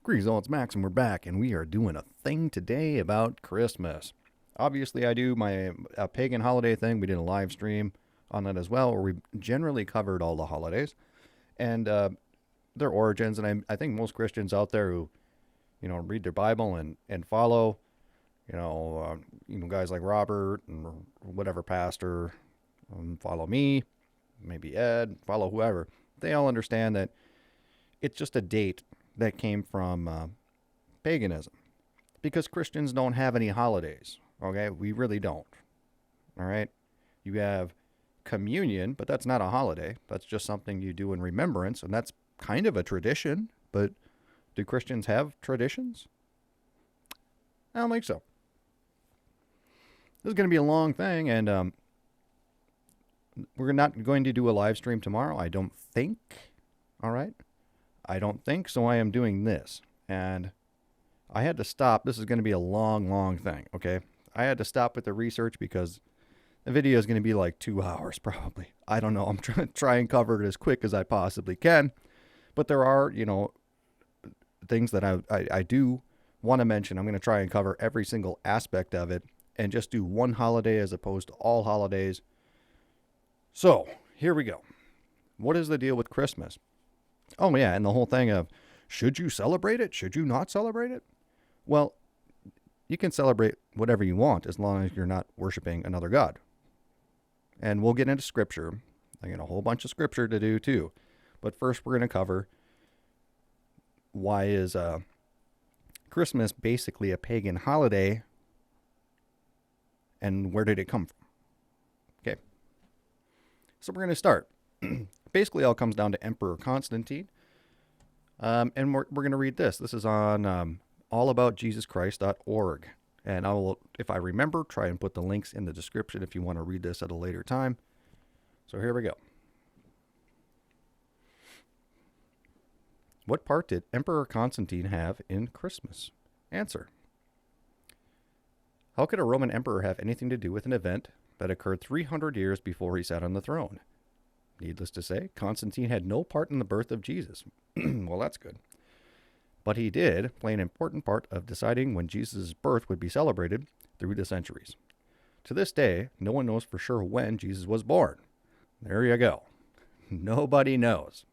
Greetings all, it's Max, and we're back, and we are doing a thing today about Christmas. Obviously, I do my pagan holiday thing. We did a live stream on that as well, where we generally covered all the holidays and their origins. And I think most Christians out there who, read their Bible and follow, guys like Robert and whatever pastor, follow me, maybe Ed, follow whoever. They all understand that it's just a date that came from paganism, because Christians don't have any holidays. Okay, we really don't. All right, you have communion, but that's not a holiday. That's just something you do in remembrance, and that's kind of a tradition. But do Christians have traditions? I don't think so. This is going to be a long thing, and we're not going to do a live stream tomorrow, I don't think. All right. I don't think so. I am doing this, and I had to stop. This is going to be a long thing, okay? I had to stop with the research because the video is going to be like 2 hours probably. I don't know. I'm trying to try and cover it as quick as I possibly can, but there are, things that I do want to mention. I'm going to try and cover every single aspect of it and just do one holiday as opposed to all holidays. So here we go. What is the deal with Christmas? Oh, yeah, and the whole thing of, should you celebrate it? Should you not celebrate it? Well, you can celebrate whatever you want as long as you're not worshiping another god. And we'll get into scripture. I got a whole bunch of scripture to do, too. But first, we're going to cover why is Christmas basically a pagan holiday, and where did it come from? Okay. So we're going to start. Basically, all comes down to Emperor Constantine. And we're going to read this. This is on allaboutjesuschrist.org. And I will, if I remember, try and put the links in the description if you want to read this at a later time. So here we go. What part did Emperor Constantine have in Christmas? Answer. How could a Roman emperor have anything to do with an event that occurred 300 years before he sat on the throne? Needless to say, Constantine had no part in the birth of Jesus. Well, that's good. But he did play an important part of deciding when Jesus' birth would be celebrated through the centuries. To this day, no one knows for sure when Jesus was born. There you go. Nobody knows.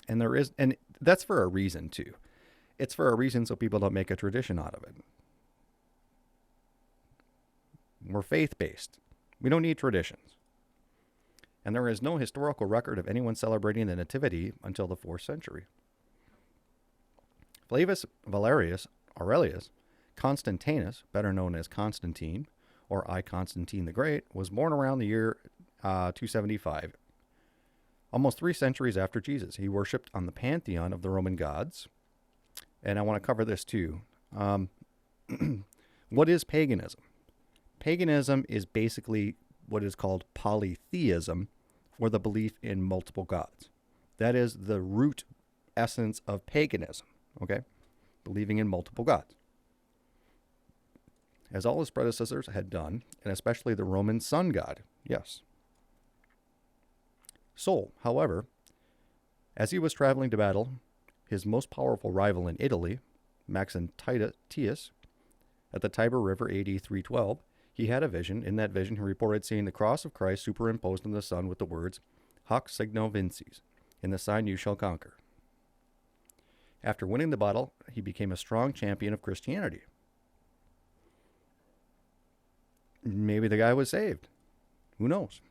And that's for a reason, too. It's for a reason so people don't make a tradition out of it. We're faith-based. We don't need traditions. And there is no historical record of anyone celebrating the Nativity until the 4th century. Flavius Valerius Aurelius Constantinus, better known as Constantine, or I Constantine the Great, was born around the year 275, almost 3 centuries after Jesus. He worshipped on the pantheon of the Roman gods. And I want to cover this too. What is paganism? Paganism is basically what is called polytheism, or the belief in multiple gods. That is the root essence of paganism, okay? Believing in multiple gods. As all his predecessors had done, and especially the Roman sun god, yes. Sol, however, as he was traveling to battle, his most powerful rival in Italy, Maxentius, at the Tiber River AD 312, he had a vision. In that vision, he reported seeing the cross of Christ superimposed on the sun with the words, Hoc signo vinces, in the sign you shall conquer. After winning the battle, he became a strong champion of Christianity. Maybe the guy was saved. Who knows?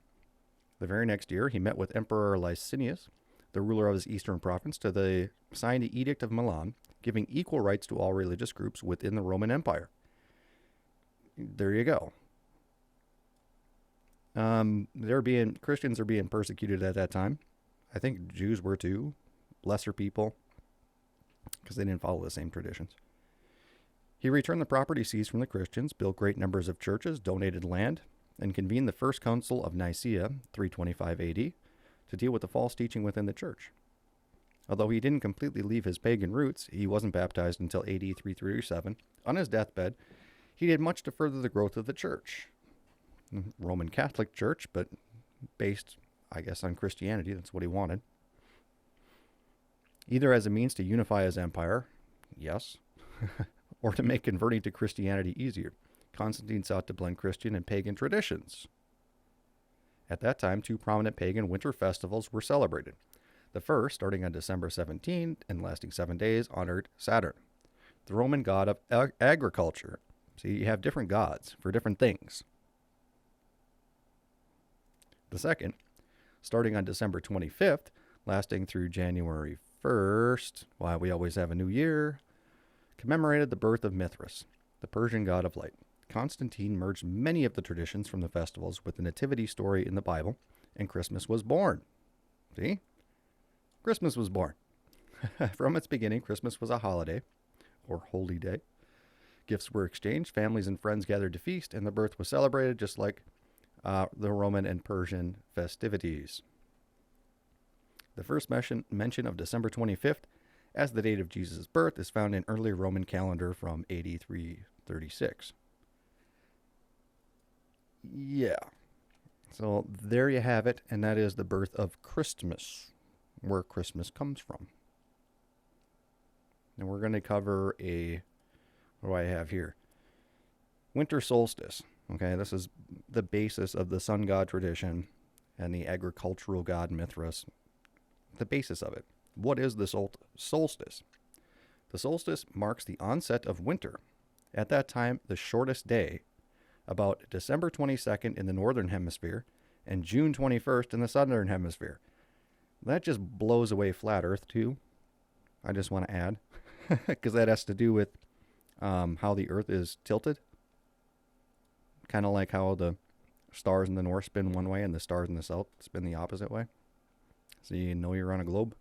The very next year, he met with Emperor Licinius, the ruler of his eastern province, to sign the Edict of Milan, giving equal rights to all religious groups within the Roman Empire. There you go. Christians are being persecuted at that time. I think Jews were too, lesser people, because they didn't follow the same traditions. He returned the property seized from the Christians, built great numbers of churches, donated land, and convened the First Council of Nicaea, 325 AD, to deal with the false teaching within the church. Although he didn't completely leave his pagan roots, he wasn't baptized until AD 337. On his deathbed, he did much to further the growth of the church. Roman Catholic Church, but based, I guess, on Christianity. That's what he wanted. either as a means to unify his empire, yes, or to make converting to Christianity easier. Constantine sought to blend Christian and pagan traditions. At that time, two prominent pagan winter festivals were celebrated. The first, starting on December 17 and lasting 7 days, honored Saturn, the Roman god of agriculture. See, you have different gods for different things. The second, starting on December 25th, lasting through January 1st, why we always have a new year, commemorated the birth of Mithras, the Persian god of light. Constantine merged many of the traditions from the festivals with the nativity story in the Bible, and Christmas was born. See? Christmas was born. From its beginning, Christmas was a holiday, or holy day. Gifts were exchanged, families and friends gathered to feast, and the birth was celebrated just like the Roman and Persian festivities. The first mention of December 25th as the date of Jesus' birth is found in early Roman calendar from AD 336. Yeah. So there you have it, and that is the birth of Christmas, where Christmas comes from. And we're going to cover what do I have here? Winter solstice. Okay, this is the basis of the sun god tradition and the agricultural god Mithras. The basis of it. What is the solstice? The solstice marks the onset of winter. At that time, the shortest day, about December 22nd in the northern hemisphere and June 21st in the southern hemisphere. That just blows away flat Earth too. I just want to add, because that has to do with how the Earth is tilted. Kind of like how the stars in the north spin one way and the stars in the south spin the opposite way. So you know you're on a globe.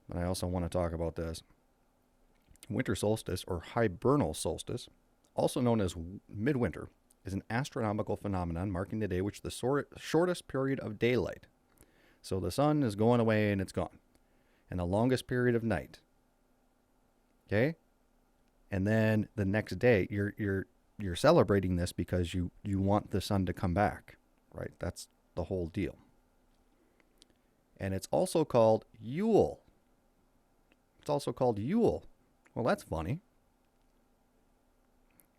But I also want to talk about this. Winter solstice, or hibernal solstice, also known as midwinter, is an astronomical phenomenon marking the day which the shortest period of daylight. So the sun is going away and it's gone. And the longest period of night. Okay? And then the next day, you're celebrating this because you want the sun to come back. Right? That's the whole deal. And it's also called Yule. It's also called Yule. Well, that's funny.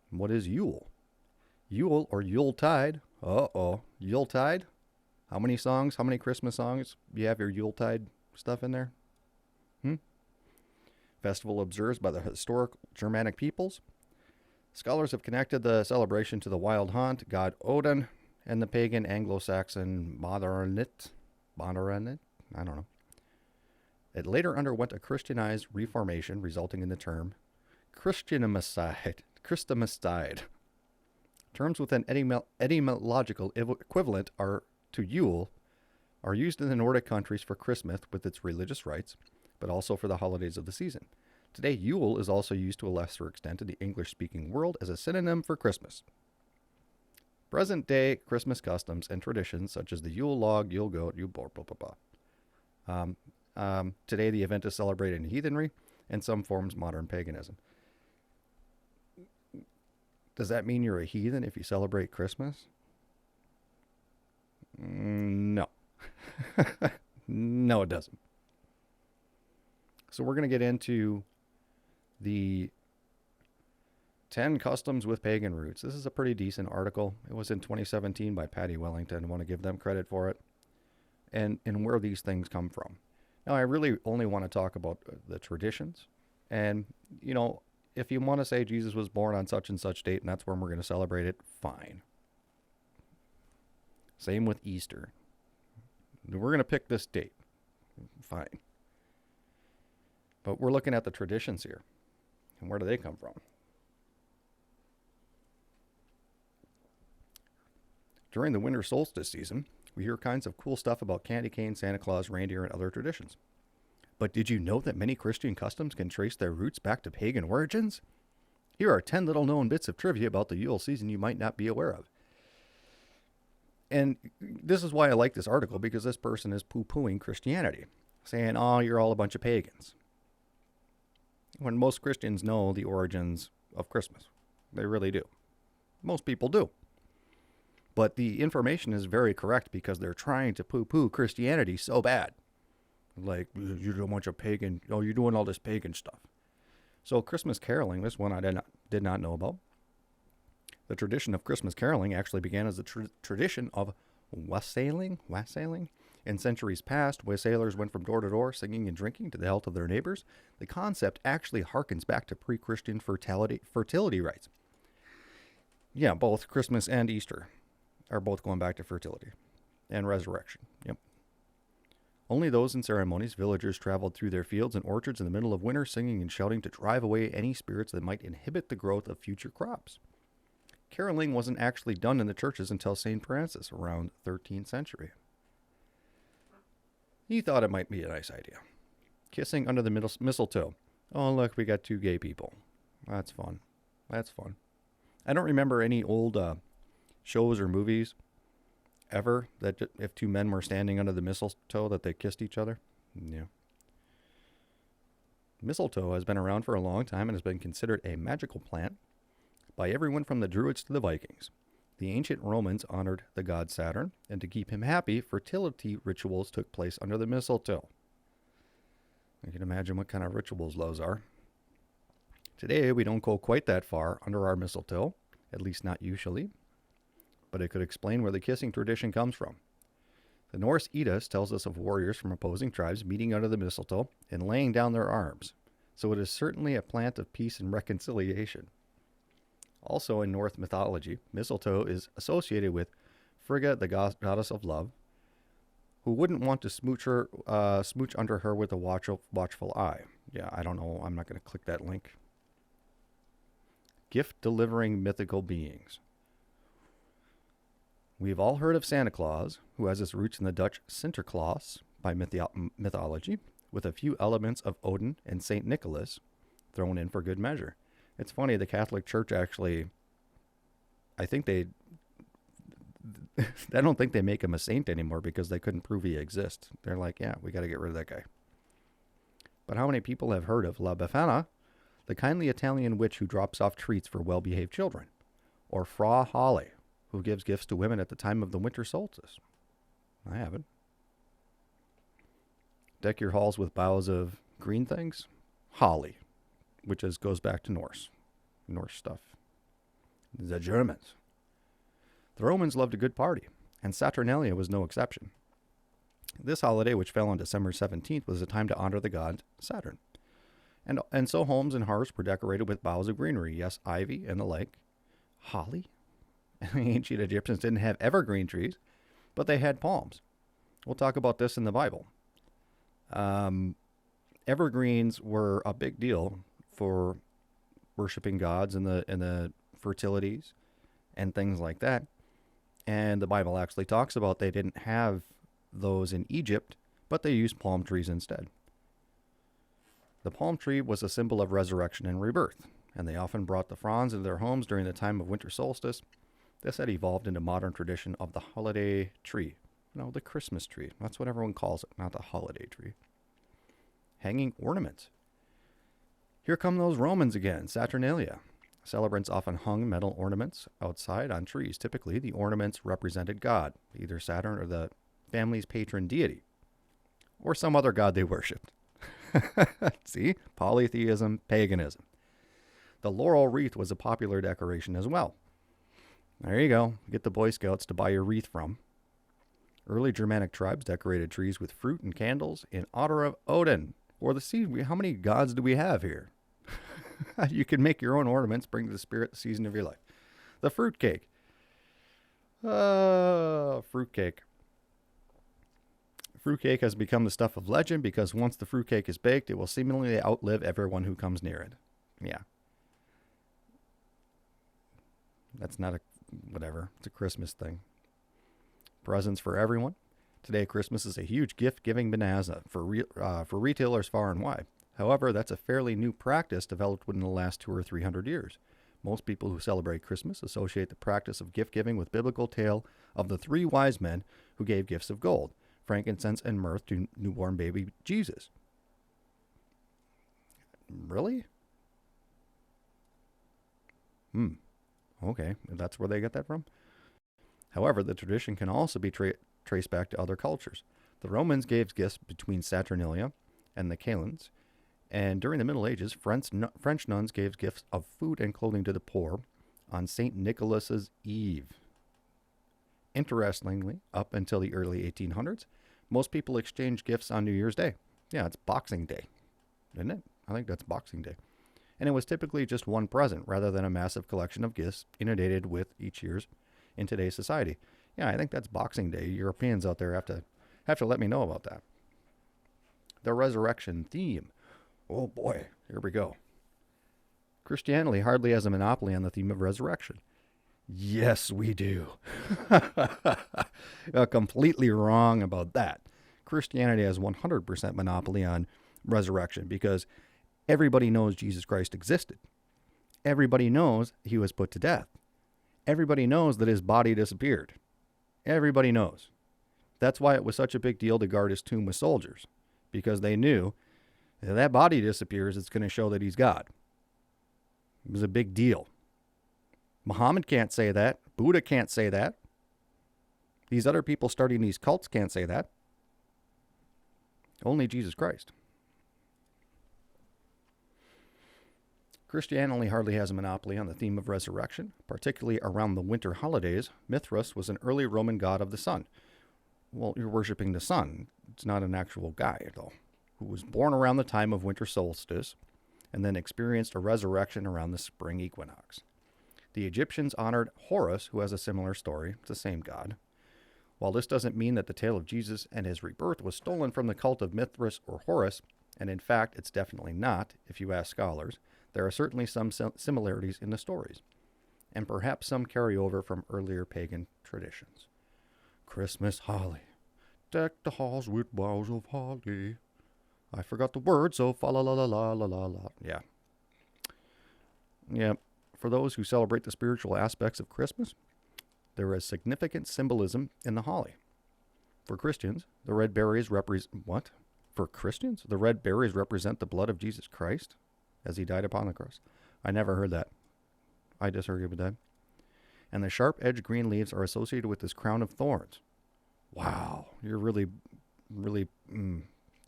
What is Yule? Yule, or Yuletide. Yuletide? How many songs, how many Christmas songs you have your Yuletide stuff in there? Festival observed by the historic Germanic peoples. Scholars have connected the celebration to the wild hunt, god Odin, and the pagan Anglo-Saxon Modernit. I don't know. It later underwent a Christianized reformation, resulting in the term Christianimicide. Terms with an etymological equivalent to Yule are used in the Nordic countries for Christmas with its religious rites, but also for the holidays of the season. Today, Yule is also used to a lesser extent in the English-speaking world as a synonym for Christmas. Present-day Christmas customs and traditions, such as the Yule log, Yule goat, Yule blah, blah, blah, blah. Today, the event is celebrated in heathenry and some forms modern paganism. Does that mean you're a heathen if you celebrate Christmas? No. No, it doesn't. So we're going to get into the 10 customs with pagan roots. This is a pretty decent article. It was in 2017 by Patty Wellington. I want to give them credit for it. And where these things come from. Now, I really only want to talk about the traditions. And, you know, if you want to say Jesus was born on such and such date and that's when we're going to celebrate it, fine. Same with Easter. We're going to pick this date. Fine. But we're looking at the traditions here. And where do they come from? During the winter solstice season, we hear kinds of cool stuff about candy cane, Santa Claus, reindeer, and other traditions. But did you know that many Christian customs can trace their roots back to pagan origins? Here are 10 little known bits of trivia about the Yule season you might not be aware of. And this is why I like this article, because this person is poo-pooing Christianity, saying, oh, you're all a bunch of pagans. When most Christians know the origins of Christmas. They really do. Most people do. But the information is very correct because they're trying to poo-poo Christianity so bad. Like, you're doing a bunch of pagan, oh, you're doing all this pagan stuff. So Christmas caroling, this one I did not know about. The tradition of Christmas caroling actually began as a tradition of wassailing. In centuries past, wassailers went from door to door singing and drinking to the health of their neighbors. The concept actually harkens back to pre-Christian fertility rites. Yeah, both Christmas and Easter are both going back to fertility and resurrection. Yep. Only those in ceremonies, villagers traveled through their fields and orchards in the middle of winter, singing and shouting to drive away any spirits that might inhibit the growth of future crops. Caroling wasn't actually done in the churches until St. Francis around 13th century. He thought it might be a nice idea. Kissing under the mistletoe. Oh, look, we got two gay people. That's fun. That's fun. I don't remember any old shows or movies ever that if two men were standing under the mistletoe that they kissed each other. Yeah. Mistletoe has been around for a long time and has been considered a magical plant by everyone from the Druids to the Vikings. The ancient Romans honored the god Saturn, and to keep him happy, fertility rituals took place under the mistletoe. You can imagine what kind of rituals those are. Today, we don't go quite that far under our mistletoe, at least not usually, but it could explain where the kissing tradition comes from. The Norse Eddas tells us of warriors from opposing tribes meeting under the mistletoe and laying down their arms, so it is certainly a plant of peace and reconciliation. Also in Norse mythology, mistletoe is associated with Frigga, the goddess of love, who wouldn't want to smooch under her with a watchful eye. Yeah, I don't know. I'm not going to click that link. Gift-delivering mythical beings. We've all heard of Santa Claus, who has its roots in the Dutch Sinterklaas by mythology, with a few elements of Odin and St. Nicholas thrown in for good measure. It's funny, the Catholic Church actually, I don't think they make him a saint anymore because they couldn't prove he exists. They're like, yeah, we got to get rid of that guy. But how many people have heard of La Befana, the kindly Italian witch who drops off treats for well-behaved children? Or Fra Holly, who gives gifts to women at the time of the winter solstice? I haven't. Deck your halls with boughs of green things? Holly, which goes back to Norse stuff. The Germans. The Romans loved a good party, and Saturnalia was no exception. This holiday, which fell on December 17th, was a time to honor the god Saturn. And so homes and hearths were decorated with boughs of greenery, yes, ivy and the like. Holly? The ancient Egyptians didn't have evergreen trees, but they had palms. We'll talk about this in the Bible. Evergreens were a big deal for worshiping gods and the fertilities and things like that. And the Bible actually talks about they didn't have those in Egypt, but they used palm trees instead. The palm tree was a symbol of resurrection and rebirth, and they often brought the fronds into their homes during the time of winter solstice. This had evolved into modern tradition of the holiday tree. No, the Christmas tree. That's what everyone calls it, not the holiday tree. Hanging ornaments. Here come those Romans again, Saturnalia. Celebrants often hung metal ornaments outside on trees. Typically, the ornaments represented God, either Saturn or the family's patron deity, or some other god they worshipped. See? Polytheism, paganism. The laurel wreath was a popular decoration as well. There you go. Get the Boy Scouts to buy your wreath from. Early Germanic tribes decorated trees with fruit and candles in honor of Odin. Or the season. How many gods do we have here? You can make your own ornaments, bring to the spirit the season of your life. The fruitcake. Fruitcake. Fruitcake has become the stuff of legend because once the fruitcake is baked, it will seemingly outlive everyone who comes near it. Yeah. That's not whatever. It's a Christmas thing. Presents for everyone. Today, Christmas is a huge gift-giving bonanza for retailers far and wide. However, that's a fairly new practice developed within the last 200 or 300 years. Most people who celebrate Christmas associate the practice of gift-giving with biblical tale of the three wise men who gave gifts of gold, frankincense, and myrrh to newborn baby Jesus. Really? Okay, that's where they get that from? However, the tradition can also be traced back to other cultures. The Romans gave gifts between Saturnalia and the Kalends, and during the Middle Ages, French nuns gave gifts of food and clothing to the poor on St. Nicholas's Eve. Interestingly, up until the early 1800s, most people exchanged gifts on New Year's Day. Yeah, it's Boxing Day, isn't it? I think that's Boxing Day. And it was typically just one present rather than a massive collection of gifts inundated with each year's in today's society. Yeah, I think that's Boxing Day. Europeans out there have to let me know about that. The resurrection theme. Oh boy, here we go. Christianity hardly has a monopoly on the theme of resurrection. Yes, we do. Completely wrong about that. Christianity has 100% monopoly on resurrection because everybody knows Jesus Christ existed. Everybody knows he was put to death. Everybody knows that his body disappeared. Everybody knows. That's why it was such a big deal to guard his tomb with soldiers, because they knew if that body disappears, it's going to show that he's God. It was a big deal. Muhammad can't say that. Buddha can't say that. These other people starting these cults can't say that. Only Jesus Christ. Christianity hardly has a monopoly on the theme of resurrection, particularly around the winter holidays. Mithras was an early Roman god of the sun. Well, you're worshiping the sun. It's not an actual guy, though, who was born around the time of winter solstice and then experienced a resurrection around the spring equinox. The Egyptians honored Horus, who has a similar story. It's the same god. While this doesn't mean that the tale of Jesus and his rebirth was stolen from the cult of Mithras or Horus, and in fact it's definitely not, if you ask scholars, there are certainly some similarities in the stories, and perhaps some carry over from earlier pagan traditions. Christmas holly, deck the halls with boughs of holly. I forgot the words, so fa la la la la la la la. Yeah. Yeah. For those who celebrate the spiritual aspects of Christmas, there is significant symbolism in the holly. For Christians, the red berries represent what? For Christians, the red berries represent the blood of Jesus Christ as he died upon the cross. I never heard that. I disagree with that. And the sharp-edged green leaves are associated with this crown of thorns. Wow, you're really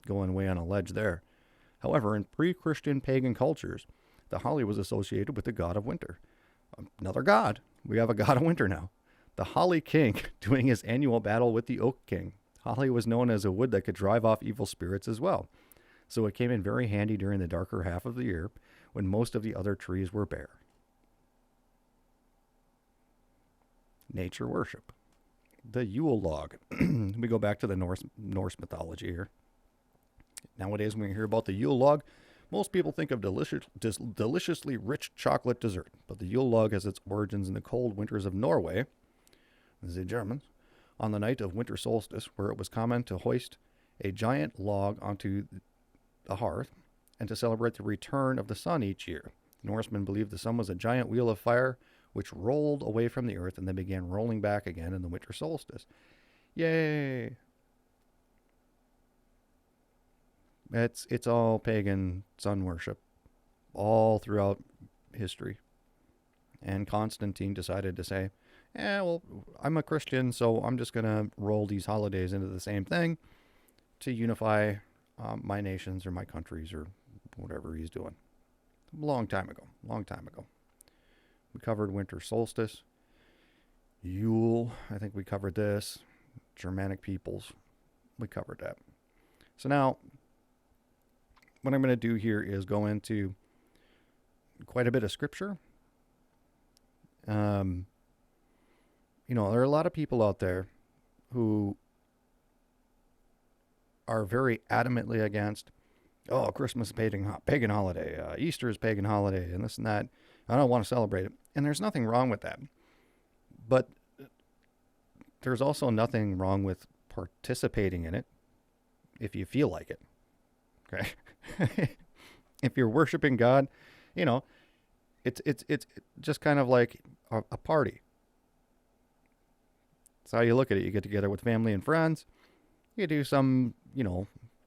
going way on a ledge there. However, in pre-Christian pagan cultures, the holly was associated with the god of winter. Another god. We have a god of winter now. The Holly King doing his annual battle with the Oak King. Holly was known as a wood that could drive off evil spirits as well. So it came in very handy during the darker half of the year when most of the other trees were bare. Nature worship. The Yule log. We go back to the Norse mythology here. Nowadays, when we hear about the Yule log, most people think of deliciously rich chocolate dessert. But the Yule log has its origins in the cold winters of Norway, the Germans, on the night of winter solstice, where it was common to hoist a giant log onto the hearth and to celebrate the return of the sun each year. Norsemen believed the sun was a giant wheel of fire which rolled away from the earth and then began rolling back again in the winter solstice. Yay! It's all pagan sun worship all throughout history. And Constantine decided to say, well, I'm a Christian, so I'm just going to roll these holidays into the same thing to unify my nations or my countries or whatever he's doing. Long time ago. We covered winter solstice, Yule, I think we covered this, Germanic peoples, we covered that. So now, what I'm going to do here is go into quite a bit of scripture. There are a lot of people out there who are very adamantly against, Christmas is pagan holiday, Easter is pagan holiday, and this and that. I don't want to celebrate it. And there's nothing wrong with that. But there's also nothing wrong with participating in it if you feel like it. Okay? If you're worshiping God, it's just kind of like a party. That's how you look at it. You get together with family and friends. You do some,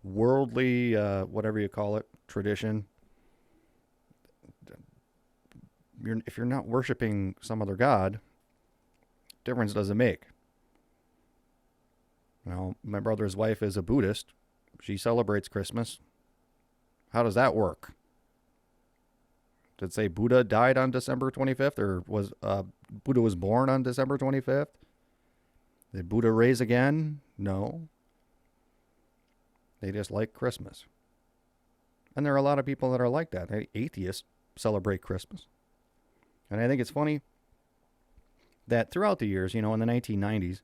worldly, whatever you call it, tradition. If you're not worshiping some other god, difference doesn't make. My brother's wife is a Buddhist. She celebrates Christmas. How does that work? Did it say Buddha died on December 25th, or was Buddha was born on December 25th? Did Buddha rise again? No. They just like Christmas. And there are a lot of people that are like that. Atheists celebrate Christmas. And I think it's funny that throughout the years, in the 1990s,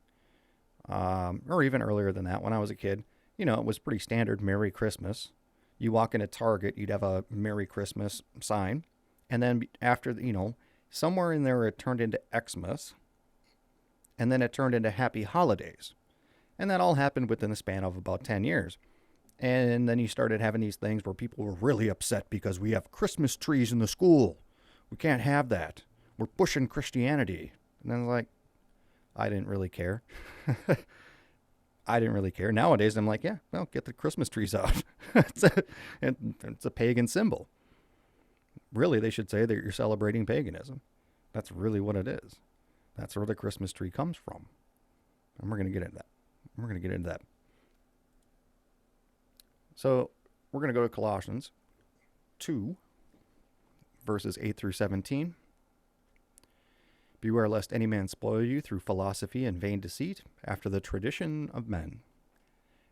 or even earlier than that, when I was a kid, it was pretty standard Merry Christmas. You walk into Target, you'd have a Merry Christmas sign. And then after, somewhere in there it turned into Xmas. And then it turned into Happy Holidays. And that all happened within the span of about 10 years. And then you started having these things where people were really upset because we have Christmas trees in the school. We can't have that. We're pushing Christianity. And then I didn't really care. I didn't really care. Nowadays, I'm like, yeah, well, get the Christmas trees out. It's a pagan symbol. Really, they should say that you're celebrating paganism. That's really what it is. That's where the Christmas tree comes from. And we're going to get into that. So we're going to go to Colossians 2, verses 8 through 17. Beware lest any man spoil you through philosophy and vain deceit, after the tradition of men,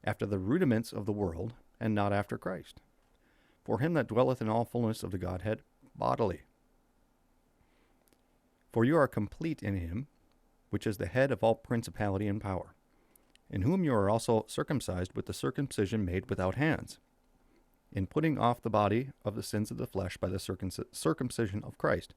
after the rudiments of the world, and not after Christ. For him that dwelleth in all fullness of the Godhead bodily. For you are complete in him, which is the head of all principality and power, in whom you are also circumcised with the circumcision made without hands, in putting off the body of the sins of the flesh by the circumcision of Christ,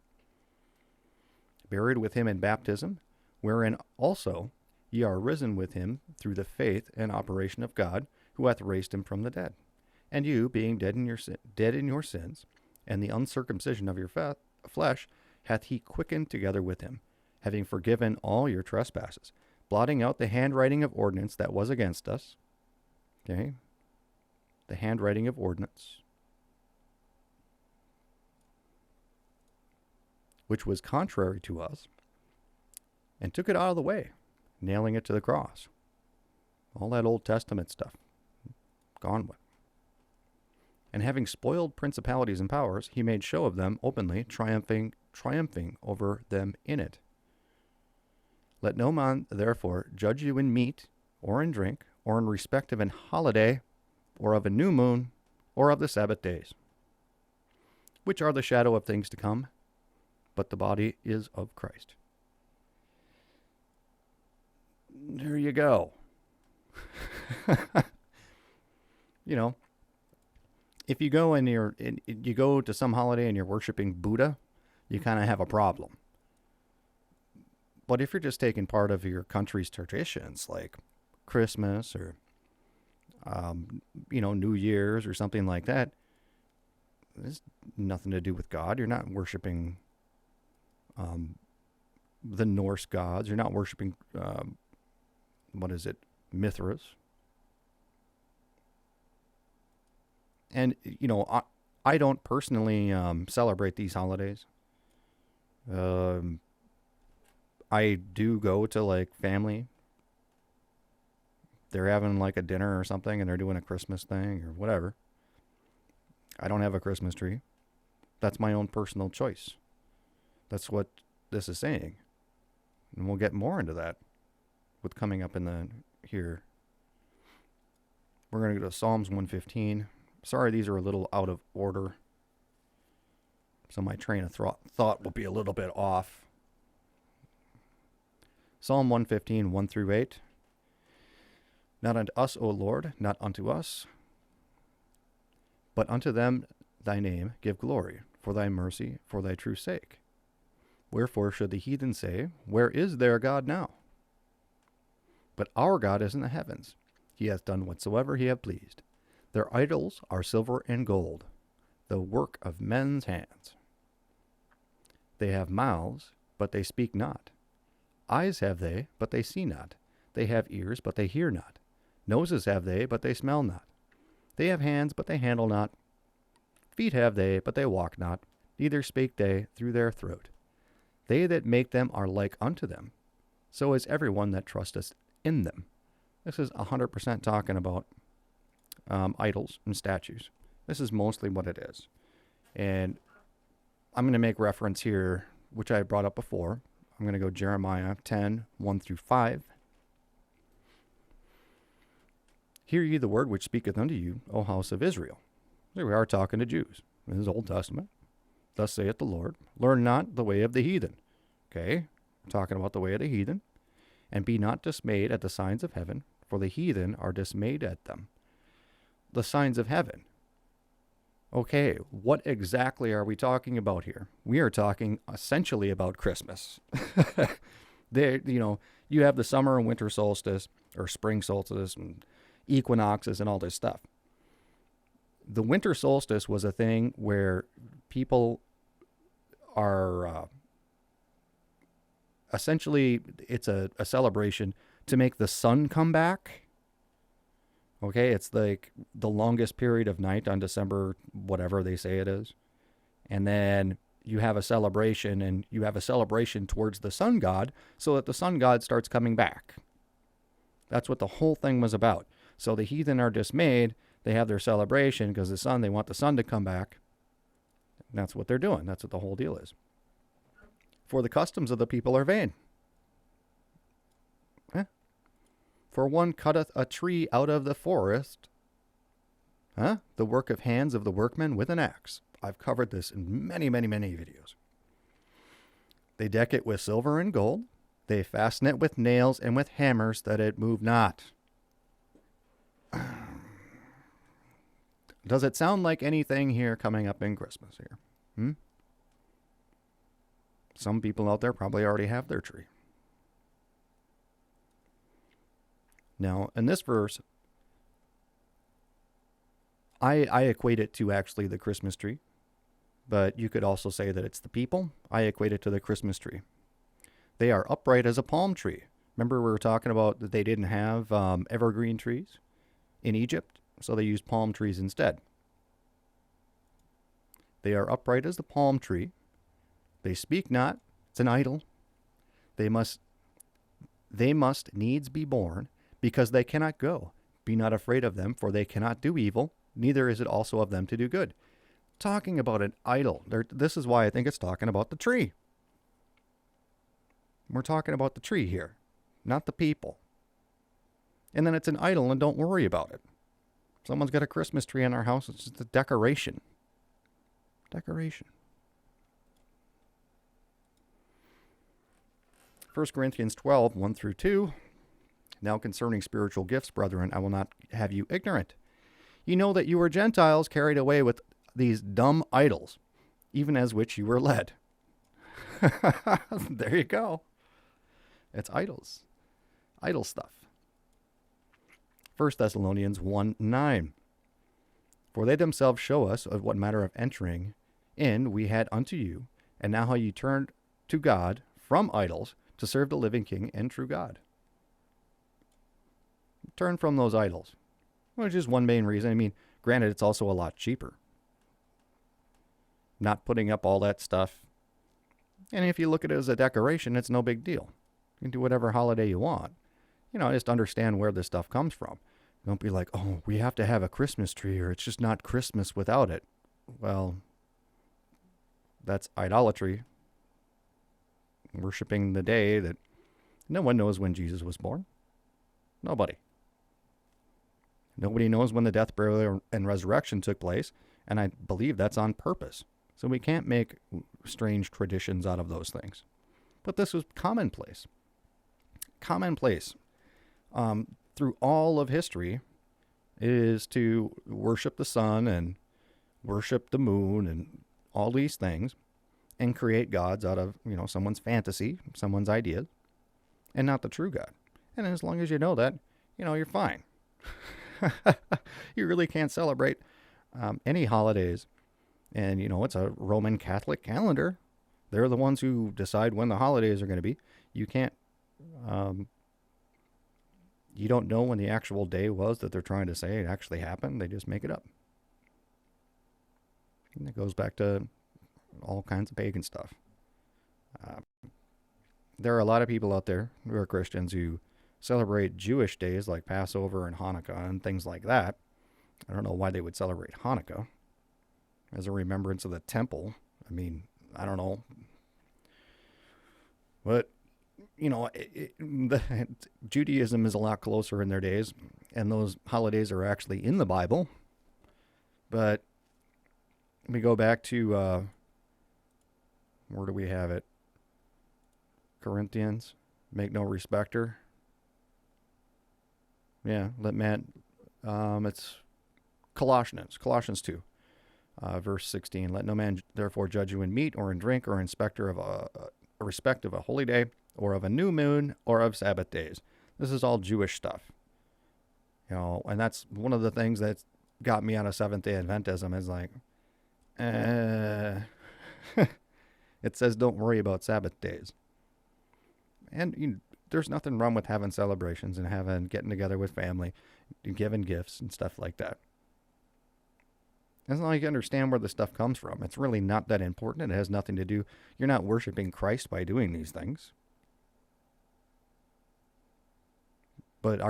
buried with him in baptism, wherein also ye are risen with him through the faith and operation of God, who hath raised him from the dead. And you, being dead in your sins, and the uncircumcision of your flesh, hath he quickened together with him, having forgiven all your trespasses, blotting out the handwriting of ordinance that was against us. Okay? The handwriting of ordinance, which was contrary to us, and took it out of the way, nailing it to the cross. All that Old Testament stuff, gone with. And having spoiled principalities and powers, he made show of them openly, triumphing over them in it. Let no man, therefore, judge you in meat, or in drink, or in respect of an holiday, or of a new moon, or of the Sabbath days, which are the shadow of things to come, but the body is of Christ. There you go. If you go you go to some holiday and you're worshiping Buddha, you kind of have a problem. But if you're just taking part of your country's traditions, like Christmas or, New Year's or something like that, there's nothing to do with God. You're not worshiping the Norse gods. You're not worshiping, Mithras. And, I don't personally celebrate these holidays. I do go to, family. They're having, a dinner or something, and they're doing a Christmas thing or whatever. I don't have a Christmas tree. That's my own personal choice. That's what this is saying. And we'll get more into that with coming up here. We're going to go to Psalms 115. Sorry, these are a little out of order, so my train of thought will be a little bit off. Psalm 115, 1 through 8. Not unto us, O Lord, not unto us, but unto them thy name give glory, for thy mercy, for thy true sake. Wherefore should the heathen say, where is their God now? But our God is in the heavens. He hath done whatsoever he hath pleased. Their idols are silver and gold, the work of men's hands. They have mouths, but they speak not. Eyes have they, but they see not. They have ears, but they hear not. Noses have they, but they smell not. They have hands, but they handle not. Feet have they, but they walk not. Neither spake they through their throat. They that make them are like unto them. So is every one that trusteth in them. This is 100% talking about idols and statues. This is mostly what it is. And I'm going to make reference here, which I brought up before. I'm going to go Jeremiah 10, 1 through 5. Hear ye the word which speaketh unto you, O house of Israel. Here we are talking to Jews. This is Old Testament. Thus saith the Lord, learn not the way of the heathen. Okay, we're talking about the way of the heathen. And be not dismayed at the signs of heaven, for the heathen are dismayed at them. The signs of heaven. Okay, what exactly are we talking about here? We are talking essentially about Christmas. You have the summer and winter solstice, or spring solstice, and equinoxes, and all this stuff. The winter solstice was a thing where people are essentially, it's a celebration to make the sun come back. Okay, it's like the longest period of night on December, whatever they say it is. And then you have a celebration, and you have a celebration towards the sun god so that the sun god starts coming back. That's what the whole thing was about. So the heathen are dismayed. They have their celebration because they want the sun to come back. And that's what they're doing. That's what the whole deal is. For the customs of the people are vain. For one cutteth a tree out of the forest, the work of hands of the workmen with an axe. I've covered this in many, many, many videos. They deck it with silver and gold. They fasten it with nails and with hammers that it move not. Does it sound like anything here coming up in Christmas here? Some people out there probably already have their tree. Now, in this verse, I equate it to actually the Christmas tree, but you could also say that it's the people. I equate it to the Christmas tree. They are upright as a palm tree. Remember we were talking about that they didn't have evergreen trees in Egypt, so they used palm trees instead. They are upright as the palm tree. They speak not. It's an idol. They must needs be born, because they cannot go. Be not afraid of them, for they cannot do evil, neither is it also of them to do good. Talking about an idol. This is why I think it's talking about the tree. We're talking about the tree here, not the people. And then it's an idol, and don't worry about it. Someone's got a Christmas tree in our house. It's just a decoration. Decoration. 1 Corinthians 12, 1 through 2. Now concerning spiritual gifts, brethren, I will not have you ignorant. You know that you were Gentiles carried away with these dumb idols, even as which you were led. There you go. It's idols. Idol stuff. 1 Thessalonians 1, 9. For they themselves show us of what matter of entering in we had unto you, and now how you turned to God from idols to serve the living King and true God. Turn from those idols, which is one main reason. I mean, granted, it's also a lot cheaper. Not putting up all that stuff. And if you look at it as a decoration, it's no big deal. You can do whatever holiday you want. Just understand where this stuff comes from. Don't be like, oh, we have to have a Christmas tree or it's just not Christmas without it. Well, that's idolatry. Worshipping the day that no one knows when Jesus was born. Nobody. Nobody knows when the death, burial, and resurrection took place, and I believe that's on purpose. So we can't make strange traditions out of those things. But this was commonplace. Commonplace. Through all of history is to worship the sun and worship the moon and all these things and create gods out of, someone's fantasy, someone's idea, and not the true God. And as long as you know that, you're fine. You really can't celebrate any holidays. And, it's a Roman Catholic calendar. They're the ones who decide when the holidays are going to be. You can't, you don't know when the actual day was that they're trying to say it actually happened. They just make it up. And it goes back to all kinds of pagan stuff. There are a lot of people out there who are Christians who celebrate Jewish days like Passover and Hanukkah and things like that. I don't know why they would celebrate Hanukkah as a remembrance of the temple. I mean, I don't know. But, Judaism is a lot closer in their days, and those holidays are actually in the Bible. But we go back to, where do we have it? Corinthians, make no respecter. Yeah, it's Colossians 2, verse 16. Let no man therefore judge you in meat or in drink or in respect of a holy day or of a new moon or of Sabbath days. This is all Jewish stuff. And that's one of the things that got me out of Seventh-day Adventism is like, it says don't worry about Sabbath days. And there's nothing wrong with having celebrations and getting together with family and giving gifts and stuff like that. As long as you understand where the stuff comes from, it's really not that important. It has nothing to do. You're not worshiping Christ by doing these things. But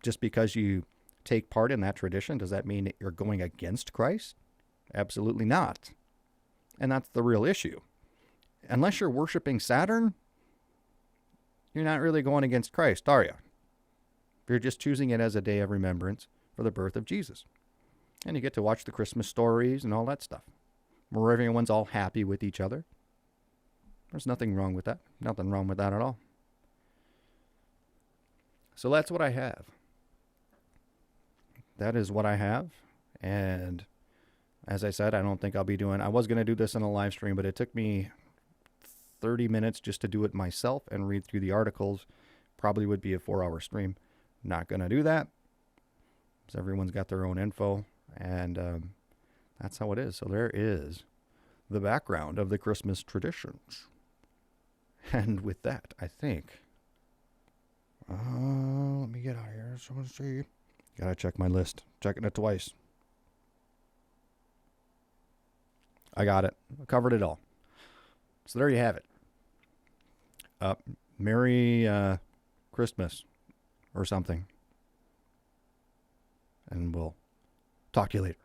just because you take part in that tradition, does that mean that you're going against Christ? Absolutely not. And that's the real issue. Unless you're worshiping Saturn, you're not really going against Christ, are you? You're just choosing it as a day of remembrance for the birth of Jesus. And you get to watch the Christmas stories and all that stuff, where everyone's all happy with each other. There's nothing wrong with that. Nothing wrong with that at all. So that's what I have. That is what I have. And as I said, I don't think I was going to do this in a live stream, but it took me 30 minutes just to do it myself and read through the articles. Probably would be a 4-hour stream. Not going to do that, because everyone's got their own info, and that's how it is. So there is the background of the Christmas traditions. And with that, I think, let me get out of here. So let's see. Gotta check my list. Checking it twice. I got it. I covered it all. So there you have it. Merry Christmas or something. And we'll talk to you later.